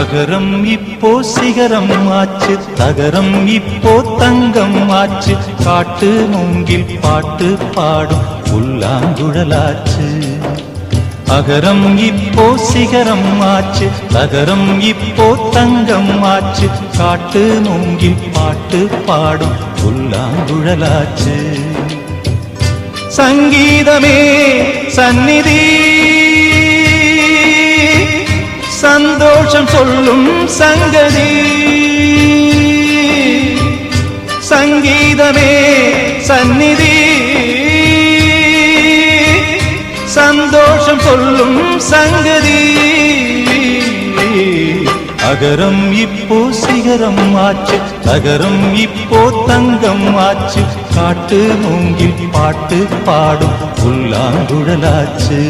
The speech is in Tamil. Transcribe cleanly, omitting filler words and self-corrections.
அகரம் இப்போ சிகரம் ஆச்சு, தகரம் இப்போ தங்கம் ஆச்சு, காட்டு மூங்கில் பாட்டு பாடும் புல்லாங்குழலாச்சு. அகரம் இப்போ சிகரம் ஆச்சு, தகரம் இப்போ தங்கம் ஆச்சு, காட்டு மூங்கில் பாட்டு பாடும் புல்லாங்குழலாச்சு. சங்கீதமே சந்நிதி, சந்தோஷம் சொல்லும் சங்கதி. சங்கீதமே சந்நிதி, சந்தோஷம் சொல்லும் சங்கதி. அகரம் இப்போ சிகரம் ஆச்சு, தகரம் இப்போ தங்கம் ஆச்சு, காட்டு மூங்கில் பாட்டு பாடும் புல்லாங்குழலாச்சு.